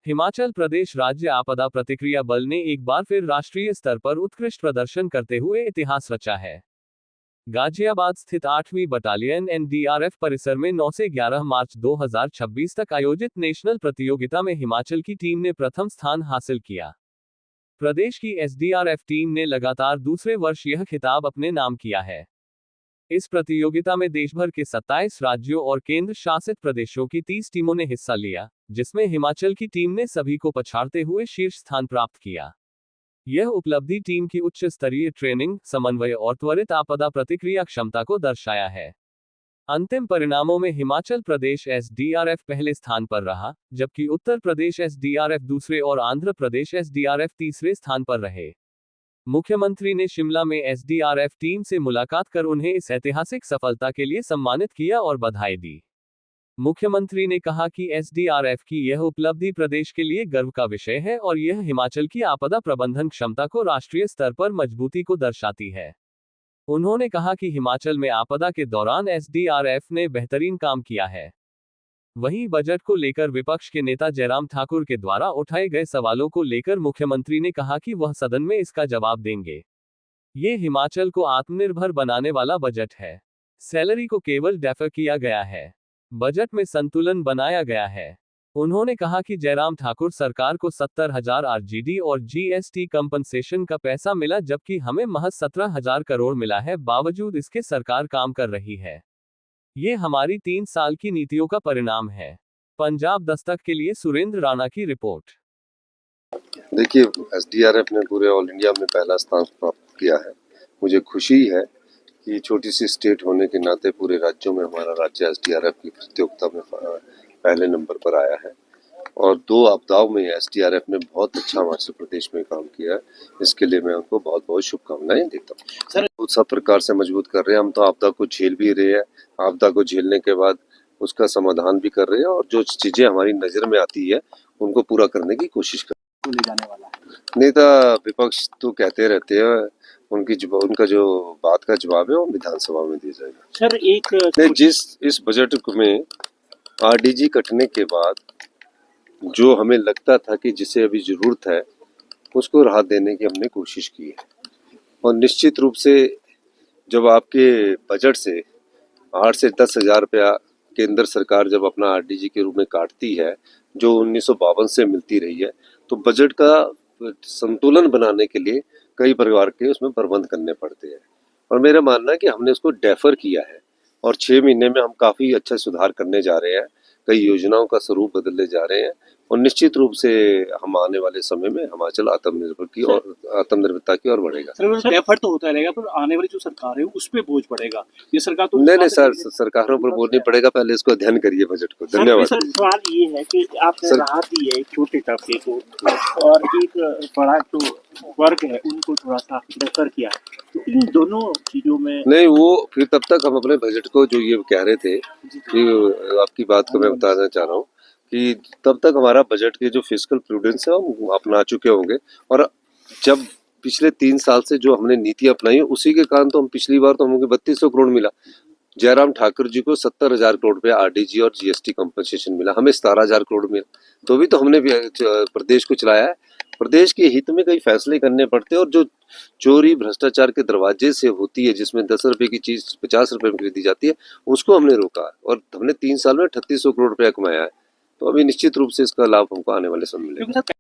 हिमाचल प्रदेश राज्य आपदा प्रतिक्रिया बल ने एक बार फिर राष्ट्रीय स्तर पर उत्कृष्ट प्रदर्शन करते हुए इतिहास रचा है। गाजियाबाद स्थित 8वीं बटालियन एनडीआरएफ परिसर में 9 से 11 मार्च 2026 तक आयोजित नेशनल प्रतियोगिता में हिमाचल की टीम ने प्रथम स्थान हासिल किया। प्रदेश की एसडीआरएफ टीम ने लगातार दूसरे वर्ष यह खिताब अपने नाम किया है। इस प्रतियोगिता में देशभर के 27 राज्यों और केंद्र शासित प्रदेशों की 30 टीमों ने हिस्सा लिया, जिसमें हिमाचल की टीम ने सभी को पछाड़ते हुए शीर्ष स्थान प्राप्त किया। यह उपलब्धि टीम की उच्च स्तरीय ट्रेनिंग, समन्वय और त्वरित आपदा प्रतिक्रिया क्षमता को दर्शाया है। अंतिम परिणामों में हिमाचल प्रदेश एसडीआरएफ पहले स्थान पर रहा, जबकि उत्तर प्रदेश एसडीआरएफ दूसरे और आंध्र प्रदेश एसडीआरएफ तीसरे स्थान पर रहे। मुख्यमंत्री ने शिमला में एसडीआरएफ टीम से मुलाकात कर उन्हें इस ऐतिहासिक सफलता के लिए सम्मानित किया और बधाई दी। मुख्यमंत्री ने कहा कि एसडीआरएफ की यह उपलब्धि प्रदेश के लिए गर्व का विषय है और यह हिमाचल की आपदा प्रबंधन क्षमता को राष्ट्रीय स्तर पर मजबूती को दर्शाती है। उन्होंने कहा कि हिमाचल में आपदा के दौरान एसडीआरएफ ने बेहतरीन काम किया है। वहीं बजट को लेकर विपक्ष के नेता जयराम ठाकुर के द्वारा उठाए गए सवालों को लेकर मुख्यमंत्री ने कहा कि वह सदन में इसका जवाब देंगे। ये हिमाचल को आत्मनिर्भर बनाने वाला बजट है। सैलरी को केवल डेफर किया गया है। बजट में संतुलन बनाया गया है। उन्होंने कहा कि जयराम ठाकुर सरकार को 70,000 आरजीडी और जीएसटी कंपनसेशन का पैसा मिला, जबकि हमें महज 17,000 करोड़ मिला है। बावजूद इसके सरकार काम कर रही है। ये हमारी 3 साल की नीतियों का परिणाम है। पंजाब दस्तक के लिए सुरेंद्र राणा की रिपोर्ट। देखिए, एसडीआरएफ ने पूरे ऑल इंडिया में पहला स्थान प्राप्त किया है। मुझे खुशी है कि छोटी सी स्टेट होने के नाते पूरे राज्यों में हमारा राज्य एसडीआरएफ की प्रतियोगिता में पहले नंबर पर आया है और 2 आपदाओं में एसडीआरएफ ने बहुत अच्छा हिमाचल प्रदेश में काम किया है। इसके लिए मैं उनको बहुत बहुत शुभकामनाएं देता हूँ। सर, सब प्रकार से मजबूत कर रहे हैं। हम तो आपदा को झेल भी रहे हैं, आपदा को झेलने के बाद उसका समाधान भी कर रहे हैं और जो चीजें हमारी नजर में आती है उनको पूरा करने की कोशिश कर ले जाने वाला है। नेता विपक्ष तो कहते रहते हैं, उनका जो बात का जवाब है वो विधानसभा में दिया जाएगा। सर, एक जिस इस बजट में आरडीजी कटने के बाद जो हमें लगता था कि जिसे अभी जरूरत है उसको राहत देने की हमने कोशिश की है और निश्चित रूप से जब आपके बजट से 8 से 10,000 रुपया केंद्र सरकार जब अपना आरडीजी के रूप में काटती है, जो 1952 से मिलती रही है, तो बजट का संतुलन बनाने के लिए कई प्रकार के उसमें प्रबंध करने पड़ते हैं और मेरा मानना है कि हमने उसको डेफर किया है और 6 महीने में हम काफ़ी अच्छा सुधार करने जा रहे हैं। कई योजनाओं का स्वरूप बदलने जा रहे हैं और निश्चित रूप से हम आने वाले समय में हिमाचल आत्मनिर्भरता की ओर बढ़ेगा। सर, डेफर तो होता रहेगा, पर आने वाली जो सरकार है उस पे बोझ पड़ेगा। ये सरकार तो नहीं सर, सरकारों पर बोझ नहीं पड़ेगा। पहले इसको अध्ययन करिए बजट को। धन्यवाद। सर, सवाल ये है कि आपने राहत दी है एक छोटे तबके को और एक बड़ा जो वर्ग है उनको थोड़ा सा डेफर किया है, तो इन दोनों चीजों में नहीं, वो फिर तब तक हम अपने बजट को जो ये कह रहे थे कि आपकी बात को मैं बताना चाह रहा हूँ कि तब तक हमारा बजट के जो फिस्कल प्रूडेंस है हम अपना चुके होंगे और जब पिछले 3 साल से जो हमने नीति अपनाई है उसी के कारण तो हम पिछली बार तो हमको 3200 करोड़ मिला। जयराम ठाकुर जी को 70,000 करोड़ रुपया आरडीजी और जीएसटी कंपनसेशन मिला, हमें 17,000 करोड़ मिला, तो भी तो हमने प्रदेश को चलाया है। प्रदेश के हित में कई फैसले करने पड़ते हैं और जो चोरी भ्रष्टाचार के दरवाजे से होती है, जिसमें 10 रुपए की चीज 50 रुपए में खरीदी जाती है, उसको हमने रोका और हमने 3 साल में 3800 करोड़ रुपया कमाया है। तो अभी निश्चित रूप से इसका लाभ हमको आने वाले समय मिलेगा।